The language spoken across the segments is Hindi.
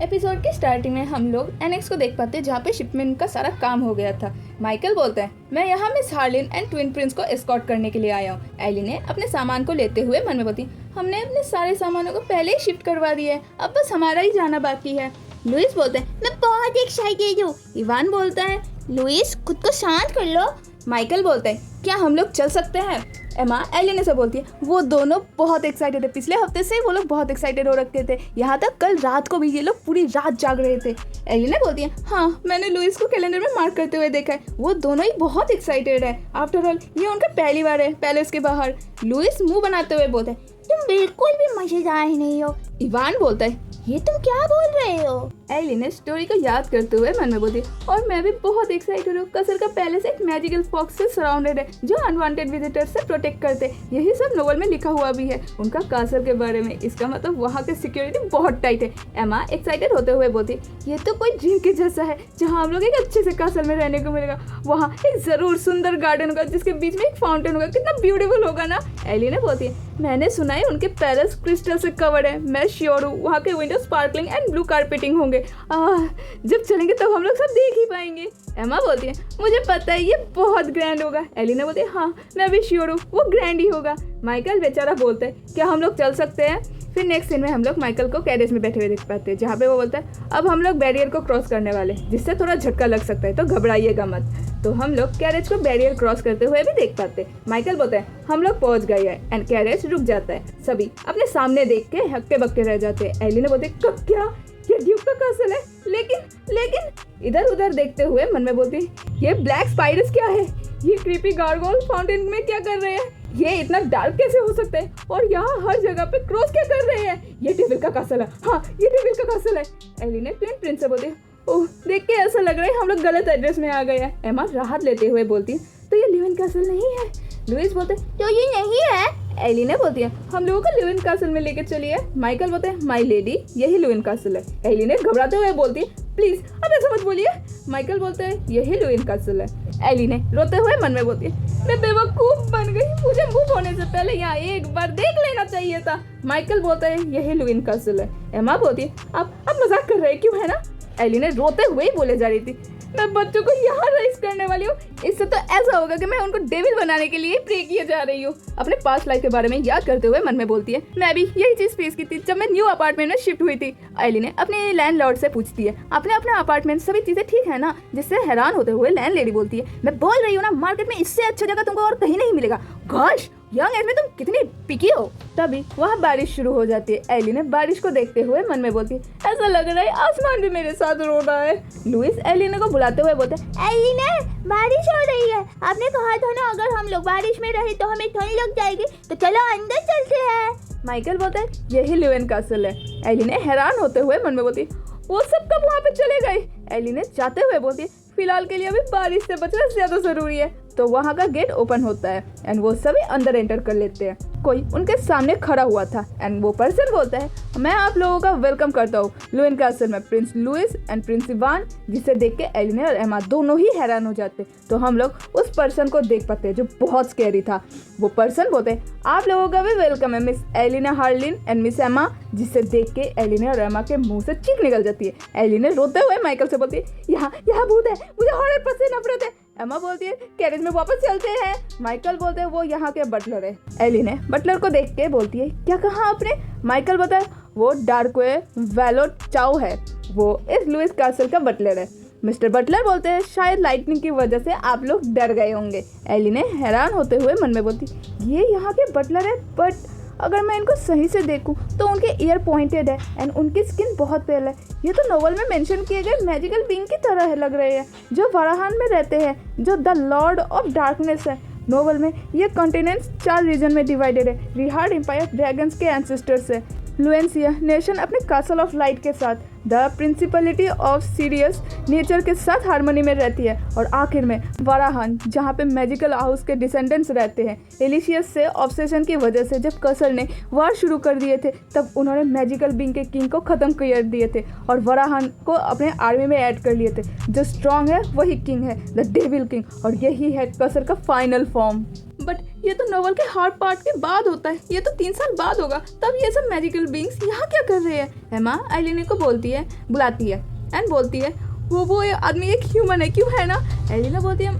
एपिसोड की स्टार्टिंग में हम लोग एनेक्स को देख पाते हैं जहाँ पे शिपमेंट का सारा काम हो गया था। माइकल बोलता है, मैं यहाँ miss Harlin and twin Prince को एस्कॉर्ट करने के लिए आया हूँ। एली ने अपने सामान को लेते हुए मन में बोलती, हमने अपने सारे सामानों को पहले ही शिफ्ट करवा दिया है, अब बस हमारा ही जाना बाकी है। लुइस बोलते हैं, मैं बहुत एक्साइटेड हूँ। इवान बोलता है, लुइस खुद को शांत कर लो। माइकल बोलता है, क्या हम लोग चल सकते हैं? एमा एलिने से बोलती है, वो दोनों बहुत एक्साइटेड है। पिछले हफ्ते से वो लोग बहुत एक्साइटेड हो रखे थे, यहाँ तक कल रात को भी ये लोग पूरी रात जाग रहे थे। एलिने बोलती है, हाँ मैंने लुइस को कैलेंडर में मार्क करते हुए देखा है, वो दोनों ही बहुत एक्साइटेड है। आफ्टर ऑल ये उनका पहली बार है पैलेस के बाहर। लुइस मुंह बनाते हुए बोलता है, तुम बिल्कुल भी मजेदार नहीं हो। इवान बोलता है, ये तुम क्या बोल रहे हो? एलिने स्टोरी को याद करते हुए मन में बोलती, और मैं भी बहुत एक्साइटेड हूँ। कसर का पैलेस एक मैजिकल फॉक्स से सराउंडेड है जो अनवांटेड विजिटर्स से प्रोटेक्ट करते। यही सब नोवेल में लिखा हुआ भी है उनका कासल के बारे में। इसका मतलब वहाँ की सिक्योरिटी बहुत टाइट है। एमा एक्साइटेड होते हुए बोलती, ये तो कोई ड्रीम के जैसा है जहाँ हम लोग एक अच्छे से कासल में रहने को मिलेगा। वहाँ एक जरूर सुंदर गार्डन होगा जिसके बीच में एक फाउंटेन होगा, कितना ब्यूटीफुल होगा ना। एलिने बोलती है, मैंने सुना है उनके पैलेस क्रिस्टल से कवर्ड है। मैं श्योर हूँ वहाँ के window sparkling and blue carpeting होंगे। जब चलेंगे तब हम लोग सब देख ही पाएंगे। एमा बोलती है, मुझे पता है ये बहुत ग्रैंड होगा। एलिना बोलती है, हाँ मैं भी श्योर हूँ वो ग्रैंड ही होगा। माइकल बेचारा बोलता है, क्या हम लोग चल सकते हैं? फिर नेक्स्ट सीन में हम लोग माइकल को कैरेज में बैठे हुए देख पाते हैं जहाँ पे वो बोलता है, अब हम लोग बैरियर को क्रॉस करने वाले, जिससे थोड़ा झटका लग सकता है, तो घबराइएगा मत। तो हम लोग कैरेज को बैरियर क्रॉस करते हुए भी देख पाते हैं। माइकल बोलता है, हम लोग पहुंच गए हैं एंड कैरेज रुक जाता है। सभी अपने सामने देख के हक्के बक्के रह जाते हैं। एलिना बोलती है, कब क्या? ये ड्यूक का कासल है? लेकिन इधर उधर देखते हुए मन में बोलती है, ये ब्लैक स्पाइडर्स क्या है? ये क्रीपी गार्गोल फाउंटेन में क्या कर रहे हैं? ये इतना डार्क कैसे हो सकता है? और यहाँ हर जगह पे क्रॉस क्या कर रहे हैं? ये डेविल का कासल है। हाँ ये डेविल का कासल है। एलिने ट्विन प्रिंस से बोलती है, ओह देख के ऐसा लग रहा है हम लोग गलत एड्रेस में आ गए हैं। एमा राहत लेते हुए बोलती है, तो ये लिविन कासल नहीं है। लुइस बोलते हैं, तो ये नहीं है। एलिने बोलती है, हम लोगों को लिविन कासल में लेके चलिए। माइकल बोलते हैं, माय लेडी यही लिविन कासल है। एलिने घबराते हुए बोलती है, प्लीज अब ऐसा मत बोलिए। माइकल बोलते हैं, यही लिविन कासल है। एलिने रोते हुए मन में बोलती है, मैं बेवकूफ बन गई, मुझे मूव होने से पहले यहाँ एक बार देख लेना चाहिए था। माइकल बोलता है, यही लिविन कासल है। एमा बोलती है, आप मजाक कर रहे क्यों है ना? एलिने रोते हुए ही बोले जा रही थी, मैं बच्चों को यहाँ रेस करने वाली हूँ, इससे तो ऐसा होगा कि मैं उनको डेविल बनाने के लिए प्रे किए जा रही हूँ। अपने पास्ट लाइफ के बारे में याद करते हुए मन में बोलती है, मैं भी यही चीज फेस की थी जब मैं न्यू अपार्टमेंट में शिफ्ट हुई थी। एलिने अपने लैंडलॉर्ड से पूछती है, अपने अपना अपार्टमेंट सभी चीजें ठीक है ना? जिससे हैरान होते हुए लैंडलेडी बोलती है, मैं बोल रही हूँ ना, मार्केट में इससे अच्छा जगह तुमको और कहीं नहीं मिलेगा। गोश, यंग एज में तुम कितनी पिकी हो। तभी वहाँ बारिश शुरू हो जाती है। एलिने बारिश को देखते हुए मन में बोलती है, ऐसा लग रहा है आसमान भी मेरे साथ रो रहा है। लुइस एलिने को बुलाते हुए बोलते हैं, एलिने बारिश हो रही है, आपने कहा था ना अगर हम लोग बारिश में रहे तो हमें ठंड लग जाएगी, तो चलो अंदर चलते हैं। माइकल बोलता है, यही लिविन कासल है। एलिने हैरान होते हुए मन में बोलती है, वो सब कब वहाँ पे चले गए? एलिने जाते हुए बोलती है, फिलहाल के लिए अभी बारिश से बचना ज्यादा जरूरी है। तो वहाँ का गेट ओपन होता है एंड वो सभी अंदर एंटर कर लेते हैं। कोई उनके सामने खड़ा हुआ था एंड वो पर्सन बोलता है, मैं आप लोगों का वेलकम करता हूँ लिविन कासल में prince Louis and prince Ivan. जिसे देख के एलिने और एमा दोनों ही हैरान हो जाते। तो हम लोग उस पर्सन को देख पाते हैं जो बहुत स्कैरी था। वो पर्सन बोलते हैं, आप लोगों का भी वेलकम है miss Elina Harlin and miss Emma. जिसे देख के एलिने और एमा के मुंह से चीख निकल जाती है। एलिने रोते हुए माइकल से बोलती है, यहाँ भूत है, मुझे हॉरर से नफरत है। एमा बोलती है, कैरेज में वापस चलते हैं। माइकल बोलते हैं, वो यहाँ के बटलर है। एलिने बटलर को देख के बोलती है, क्या कहा आपने? माइकल बोलता है, वो डार्कवे वैलो चाओ है, वो इस लुइस कासल का बटलर है। मिस्टर बटलर बोलते हैं, शायद लाइटनिंग की वजह से आप लोग डर गए होंगे। एलिने हैरान होते हुए मन में बोलती, ये यहाँ के बटलर है, बट अगर मैं इनको सही से देखूं तो उनके ईयर पॉइंटेड है एंड उनकी स्किन बहुत पेल है। ये तो नोवेल में मेंशन किए गए मैजिकल बीइंग की तरह लग रहे हैं जो वराहान में रहते हैं, जो द लॉर्ड ऑफ डार्कनेस है। नोवेल में ये कॉन्टिनेंट्स 4 रीजन में डिवाइडेड है। रिहार्ड एम्पायर ड्रैगन्स के एंसेस्टर्स है। लुएंसिया नेशन अपने कासल ऑफ लाइट के साथ, the principality of serious nature के साथ हार्मनी में रहती है। और आखिर में वराहान, जहाँ पे मैजिकल हाउस के डिसेंडेंट्स रहते हैं। एलिशियस से ऑब्सेशन की वजह से जब कसर ने वार शुरू कर दिए थे तब उन्होंने मैजिकल बीइंग के किंग को ख़त्म कर दिए थे और वराहान को अपने आर्मी में ऐड कर लिए थे। जो स्ट्रॉन्ग है वही किंग है, द डेविल किंग, और यही है कसर का फाइनल फॉर्म। बट ये तो नोवेल के हार्ड पार्ट के बाद होता है, ये तो 3 साल बाद होगा, तब ये सब मैजिकल बीइंग्स यहाँ क्या कर रहे हैं? एमा एलिने को बुलाती है एंड बोलती है वो ये आदमी एक ह्यूमन है, क्यों है ना? एलिना बोलती है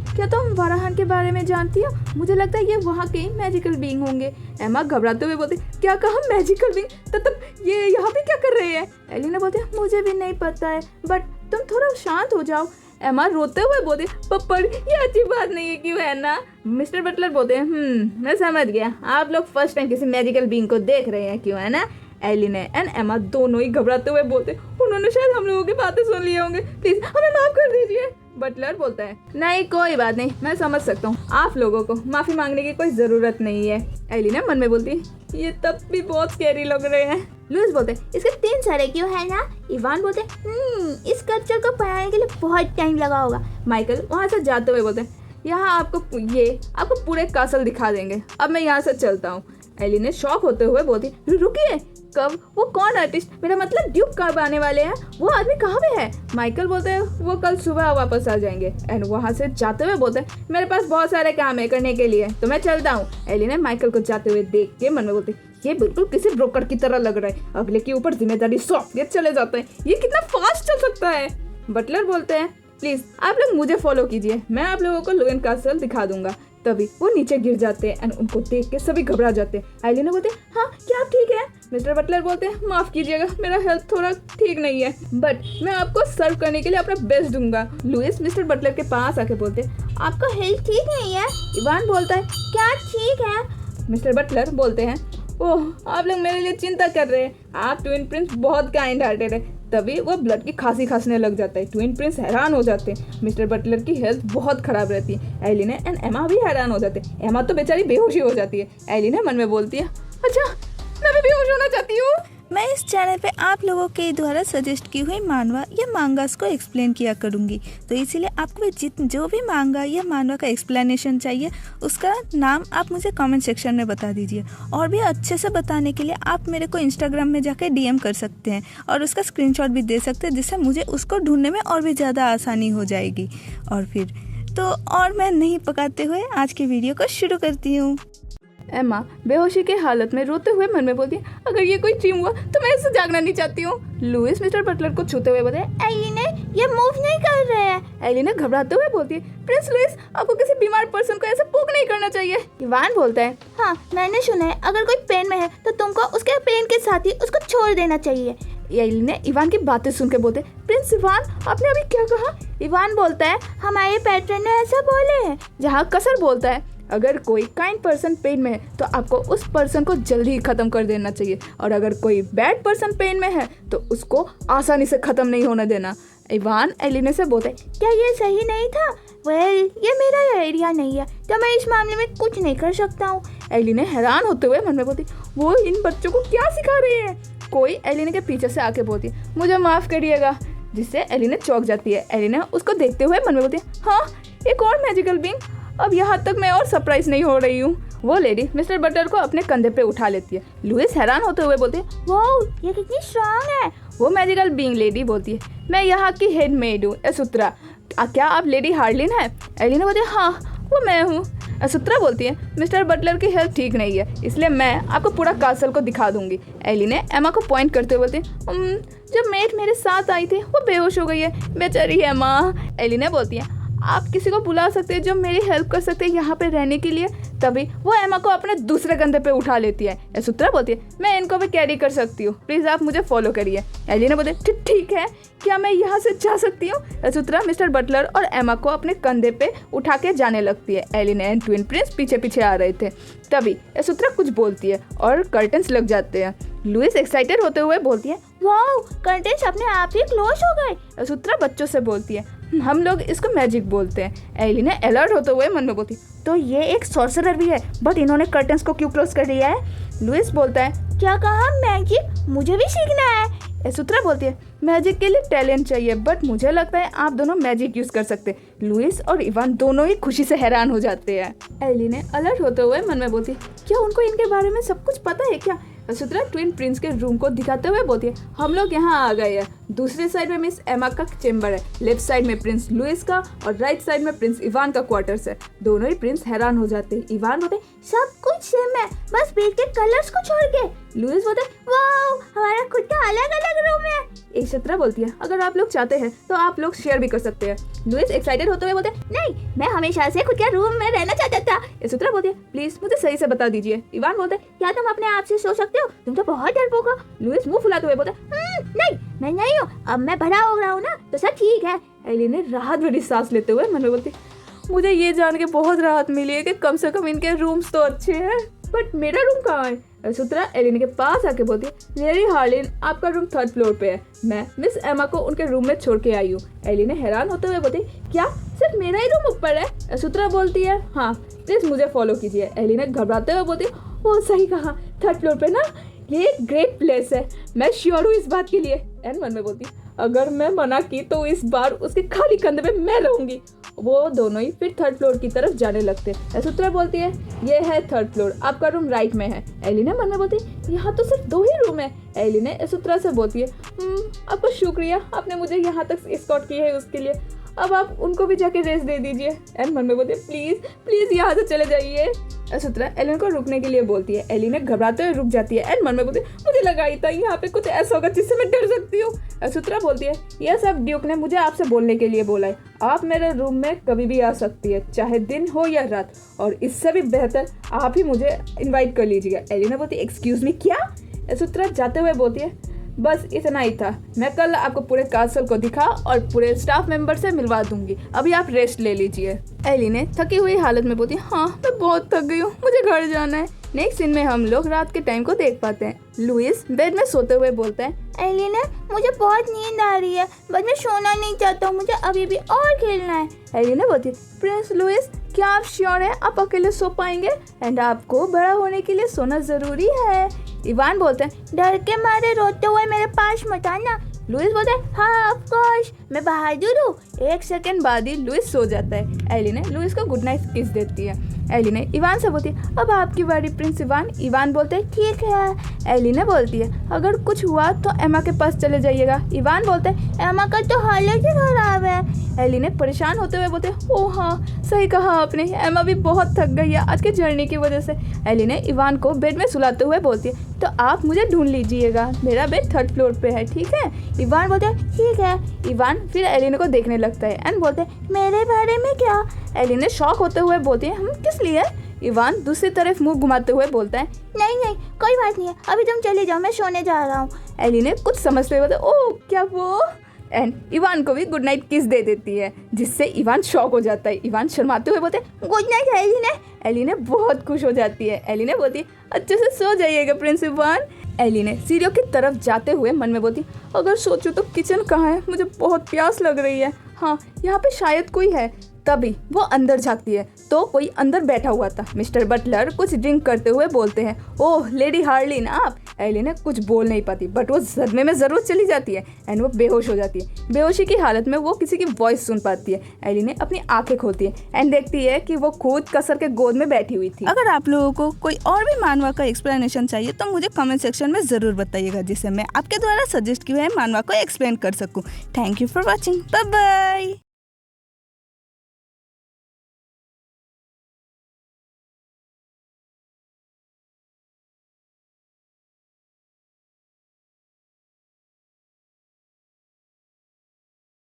क्या तुम वाराहन के बारे में जानती हो? मुझे लगता है ये वहाँ के मैजिकल बीइंग होंगे। एमा घबराते हुए बोलती क्या कहा मैजिकल बीइंग? तब ये यहाँ पे क्या कर रहे हैं? एलिना बोलती है मुझे भी नहीं पता है, बट तुम थोड़ा शांत हो जाओ। एमा रोते हुए बोलती पप्पड़ ये अच्छी बात नहीं है, क्यों है ना? मिस्टर बटलर बोलते हैं मैं समझ गया, आप लोग फर्स्ट टाइम किसी मैजिकल बीइंग को देख रहे हैं, क्यों है ना? एलिने एंड एमा दोनों ही घबराते हुए बोलते उन्होंने शायद हम लोगों की बातें सुन लिए होंगे, प्लीज हमें माफ कर दीजिए। बटलर बोलता है नहीं कोई बात नहीं, मैं समझ सकता हूँ, आप लोगों को माफी मांगने की कोई जरूरत नहीं है। एलिना मन में बोलती ये तब भी बहुत स्कैरी लग रहे हैं। लुइस बोलते इसके 3 साल क्यों है ना? इवान बोलते इस कल्चर को पढ़ाने के लिए बहुत टाइम लगा होगा। माइकल वहाँ से जाते हुए बोलते यहाँ आपको पूरे कासल दिखा देंगे, अब मैं यहाँ से चलता हूँ। एलिने शॉक होते हुए बोलती रुकिए, कब? वो कौन आर्टिस्ट? मेरा मतलब ड्यूक कब आने वाले हैं? वो आदमी कहाँ पे है? माइकल बोलते हैं वो कल सुबह वापस आ जाएंगे। एंड वहाँ से जाते हुए बोलते हैं मेरे पास बहुत सारे काम है करने के लिए, तो मैं चलता हूँ। एलिने माइकल को जाते हुए देख के मन में बोलती ये बिल्कुल किसी ब्रोकर की तरह लग रहा है, अगले के ऊपर जिम्मेदारी सौंप के चले जाते हैं, ये कितना फास्ट चल सकता है। बटलर बोलते हैं प्लीज आप लोग मुझे फॉलो कीजिए, मैं आप लोगों को लोएन कासल दिखा दूंगा। तभी वो नीचे गिर जाते हैं एंड उनको देख के सभी घबरा जाते हैं। एलिना बोलते हाँ क्या आप ठीक है? मिस्टर बटलर बोलते हैं माफ कीजिएगा, मेरा हेल्थ थोड़ा ठीक नहीं है, बट मैं आपको सर्व करने के लिए अपना बेस्ट दूंगा। लुइस मिस्टर बटलर के पास आके बोलते आपका हेल्थ ठीक नहीं है? इवान बोलता है क्या ठीक है? मिस्टर बटलर बोलते हैं ओह आप लोग मेरे लिए चिंता कर रहे हैं, आप ट्विन प्रिंस बहुत काइंड हार्टेड है। तभी वो ब्लड की खांसी खांसने लग जाता है। ट्विन प्रिंस हैरान हो जाते हैं, मिस्टर बटलर की हेल्थ बहुत खराब रहती है। एलिना एंड एमा भी हैरान हो जाते हैं, एमा तो बेचारी बेहोशी हो जाती है। एलिना मन में बोलती है अच्छा मैं भी बेहोश होना चाहती हूँ। मैं इस चैनल पे आप लोगों के द्वारा सजेस्ट की हुई मानवा या मांगास को एक्सप्लेन किया करूँगी, तो इसीलिए आपको जो भी मांगा या मानवा का एक्सप्लेनेशन चाहिए उसका नाम आप मुझे कमेंट सेक्शन में बता दीजिए। और भी अच्छे से बताने के लिए आप मेरे को इंस्टाग्राम में जाकर DM कर सकते हैं और उसका स्क्रीनशॉट भी दे सकते हैं, जिससे मुझे उसको ढूंढने में और भी ज़्यादा आसानी हो जाएगी। और फिर तो और मैं नहीं पकाते हुए आज की वीडियो को शुरू करती हूँ। एमा बेहोशी के हालत में रोते हुए मन में बोलती है अगर ये कोई ड्रीम हुआ तो मैं इससे जागना नहीं चाहती हूँ। लुइस मिस्टर बटलर को छूते हुए बोलते हैं एलिना ये मूव नहीं कर रहे हैं। एलिना घबराते हुए बोलती है प्रिंस लुइस आपको किसी बीमार पर्सन को ऐसे पोक नहीं करना चाहिए। इवान बोलता है हाँ मैंने सुना है अगर कोई पेन में है तो तुमको उसके पेन के साथ ही उसको छोड़ देना चाहिए। एलिना इवान की बातें सुन के बोलते प्रिंस इवान आपने अभी क्या कहा? इवान बोलता है हमारे पैट्रन ने ऐसा बोले हैं। जहाँ कसर बोलता है अगर कोई काइंड पर्सन पेन में है तो आपको उस पर्सन को जल्दी ही ख़त्म कर देना चाहिए, और अगर कोई बैड पर्सन पेन में है तो उसको आसानी से ख़त्म नहीं होने देना। इवान एलिना से बोलते क्या ये सही नहीं था? ये मेरा एरिया नहीं है तो मैं इस मामले में कुछ नहीं कर सकता हूँ। एलिना हैरान होते हुए मन में बोलती वो इन बच्चों को क्या सिखा रहे हैं? कोई एलिना के पीछे से आके बोलती है मुझे माफ़ करिएगा, जिससे एलिना चौंक जाती है। एलिना उसको देखते हुए मन में बोलती है हाँ एक और मैजिकल बीइंग, अब यहाँ तक मैं और सरप्राइज नहीं हो रही हूँ। वो लेडी मिस्टर बटलर को अपने कंधे पे उठा लेती है। लुइस हैरान होते हुए बोलती है वाओ ये कितनी स्ट्रांग है। वो मैजिकल बीइंग लेडी बोलती है मैं यहाँ की हेड मेड हूँ एसुत्रा, क्या आप लेडी हार्लिन है? एलिना बोलती है हाँ वो मैं हूँ। एसुत्रा बोलती है मिस्टर बटलर की हेल्थ ठीक नहीं है, इसलिए मैं आपको पूरा कासल को दिखा दूंगी। एलिना एमा को पॉइंट करते हुए बोलती है जब मेट मेरे साथ आई थी वो बेहोश हो गई है, बेचारी एमा। एलिना बोलती है आप किसी को बुला सकते हैं जो मेरी हेल्प कर सकते हैं यहाँ पे रहने के लिए। तभी वो एमा को अपने दूसरे कंधे पे उठा लेती है। एसुत्रा बोलती है मैं इनको भी कैरी कर सकती हूँ, प्लीज़ आप मुझे फॉलो करिए। एलिना बोलती है ठीक है, क्या मैं यहाँ से जा सकती हूँ? एसुत्रा मिस्टर बटलर और एमा को अपने कंधे पे उठा के जाने लगती है। एलिना एंड ट्विन प्रिंस पीछे पीछे आ रहे थे। तभी एसुत्रा कुछ बोलती है और कर्टन्स लग जाते हैं। लुइस एक्साइटेड होते हुए बोलती है वाओ कर्टन्स अपने आप ही क्लोज हो गए। एसुत्रा बच्चों से बोलती है हम लोग इसको मैजिक बोलते हैं। एलिना अलर्ट होते हुए मन में बोलती तो ये एक सॉर्सरर भी है, बट इन्होंने कर्टन्स को क्यों क्लोज कर दिया है? लुइस बोलता है क्या कहा? मैजिक मुझे भी सीखना है। एसुत्रा बोलती है मैजिक के लिए टैलेंट चाहिए, बट मुझे लगता है आप दोनों मैजिक यूज कर सकते। लुइस और इवान दोनों ही खुशी से हैरान हो जाते हैं। एलिना अलर्ट होते हुए मन में बोलती क्या उनको इनके बारे में सब कुछ पता है क्या? ऐश्वर्या ट्विन प्रिंस के रूम को दिखाते हुए बोलती है, हम लोग यहाँ आ गए हैं। दूसरी साइड में मिस एमा का चेम्बर है, लेफ्ट साइड में प्रिंस लुइस का और राइट साइड में प्रिंस इवान का क्वार्टर्स है। दोनों ही प्रिंस हैरान हो जाते हैं। इवान बोलते सब कुछ सेम है, बस बेड के कलर्स को छोड़ के। लुइस बोलते वाओ, हमारा खुद का अलग अलग रूम है। ऐश्वर्या बोलती है, अगर आप लोग चाहते हैं तो आप लोग शेयर भी कर सकते हैं। लुइस एक्साइटेड होते हुए बोलते नहीं, मैं हमेशा से खुद के रूम में रहना चाहता था। ऐश्वर्या बोलती है, प्लीज मुझे सही से बता दीजिए। इवान बोलते क्या तुम अपने आप से सो सकते हो? तुम तो बहुत डरपोक हो। लुइस मुंह फुलाते हुए बोलते नहीं, मैं नहीं हूँ, अब मैं बड़ा हो रहा हूँ ना, तो सब ठीक है। एली ने राहत भरी सांस लेते हुए मन में बोलती, मुझे ये जान के बहुत राहत मिली है कि कम से कम इनके रूम्स तो अच्छे हैं, बट मेरा रूम कहाँ है? ऐश्वर्या एलिन के पास आके बोलती है, लेडी हार्लिन, आपका रूम 3rd फ्लोर पे है। मैं मिस एमा को उनके रूम में छोड़ के आई हूँ। एलिन ने हैरान होते हुए बोलती, क्या सिर्फ मेरा ही रूम ऊपर है? ऐश्वर्या बोलती है, हाँ प्लीज मुझे फॉलो कीजिए। एलिन ने घबराते हुए बोलती, वो सही कहा, 3rd फ्लोर पे ना, ये एक ग्रेट प्लेस है, मैं श्योर हूँ इस बात के लिए। एन मन में बोलती, अगर मैं मना की तो इस बार उसके खाली कंधे में मैं रहूंगी। वो दोनों ही फिर 3rd फ्लोर की तरफ जाने लगते। ऐश्वर्या बोलती है, ये है 3rd फ्लोर, आपका रूम राइट में है। एली ने मन में बोलती, यहाँ तो सिर्फ 2 ही रूम है। एली ने ऐश्वर्या से बोलती है, आपको शुक्रिया, आपने मुझे यहाँ तक एस्कॉर्ट की है उसके लिए, अब आप उनको भी जाके रेस्ट दे दीजिए। एन मन में बोलती है, प्लीज प्लीज यहाँ से चले जाइए। ऐश्वर्या एलिन को रुकने के लिए बोलती है। एलिन घबराते हुए रुक जाती है। एन मन में बोलती है, मुझे लगा ही था यहाँ पे कुछ ऐसा होगा जिससे मैं डर सकती हूँ। ऐश्वर्या बोलती है, यह सब ड्यूक ने मुझे आपसे बोलने के लिए बोला है, आप मेरे रूम में कभी भी आ सकती है, चाहे दिन हो या रात, और इससे भी बेहतर आप ही मुझे इन्वाइट कर लीजिएगा। एलिन बोलती है, एक्सक्यूज मी, क्या? ऐश्वर्या जाते हुए बोलती है, बस इतना ही था, मैं कल आपको पूरे कासल को दिखा और पूरे स्टाफ मेंबर से मिलवा दूंगी, अभी आप रेस्ट ले लीजिए। एली ने थकी हुई हालत में बोलती, हाँ मैं बहुत थक गई हूँ, मुझे घर जाना है। नेक्स्ट सीन में हम लोग रात के टाइम को देख पाते हैं। लुइस बेड में सोते हुए बोलता है, एली ने मुझे बहुत नींद आ रही है, बस मैं सोना नहीं चाहता हूँ, मुझे अभी भी और खेलना है। एली ने बोलती है, प्रिंस लुइस, क्या आप श्योर हैं आप अकेले सो पाएंगे? एंड आपको बड़ा होने के लिए सोना जरूरी है। इवान बोलते हैं, डर के मारे रोते हुए मेरे पास मत आना। लुइस बोलता है, हाँ ऑफ कोर्स, मैं बहादुर हूँ। 1 सेकंड बाद ही लुइस सो जाता है। एली ने लुइस को गुड नाइट किस देती है। एली ने इवान से बोलती है, अब आपकी बारी प्रिंस इवान। इवान बोलते हैं, ठीक है। एली ने बोलती है, अगर कुछ हुआ तो एमा के पास चले जाइएगा। इवान बोलते हैं, एमा का तो हालत ही खराब है। एली ने परेशान होते हुए बोलते हैं, ओह हाँ सही कहा आपने, एमा भी बहुत थक गई है आज के जर्नी की वजह से। एली ने इवान को बेड में सुलाते हुए बोलती है, तो आप मुझे ढूंढ लीजिएगा, मेरा बेड 3rd फ्लोर पे है, ठीक है? इवान बोलते हैं, ठीक है। इवान फिर एलिन को देखने लगता है एंड बोलते हैं, मेरे बारे में क्या? एलिन ने शॉक होते हुए बोलती है, हम किस लिए? इवान दूसरी तरफ मुंह घुमाते हुए बोलता है, नहीं नहीं कोई बात नहीं है, अभी तुम चले जाओ, मैं सोने जा रहा हूँ। एलिन ने कुछ समझते हुए बोलता है, ओह क्या वो? एंड इवान को भी गुड नाइट किस दे देती है, जिससे इवान शॉक हो जाता है। इवान शर्माते हुए बोलते हैं, गुड नाइट एलिन। एली ने बहुत खुश हो जाती है। एली ने बोलती है, अच्छे से सो जाइएगा प्रिंस इवान। एली ने सीढ़ियों की तरफ जाते हुए मन में बोलती, अगर सोचो तो किचन कहाँ है, मुझे बहुत प्यास लग रही है, हाँ यहाँ पे शायद कोई है। तभी वो अंदर झांकती है तो कोई अंदर बैठा हुआ था। मिस्टर बटलर कुछ ड्रिंक करते हुए बोलते हैं, ओह लेडी हार्लिन आप। एली ने कुछ बोल नहीं पाती, बट वो सदमे में जरूर चली जाती है एंड वो बेहोश हो जाती है। बेहोशी की हालत में वो किसी की वॉइस सुन पाती है। एली ने अपनी आंखें खोलती है एंड देखती है कि वो खुद कसर के गोद में बैठी हुई थी। अगर आप लोगों को कोई और भी मानवा का एक्सप्लेनेशन चाहिए तो मुझे कमेंट सेक्शन में ज़रूर बताइएगा, जिससे मैं आपके द्वारा सजेस्ट किए हुए मानवा को एक्सप्लेन कर सकूँ। Thank you for watching, bye bye.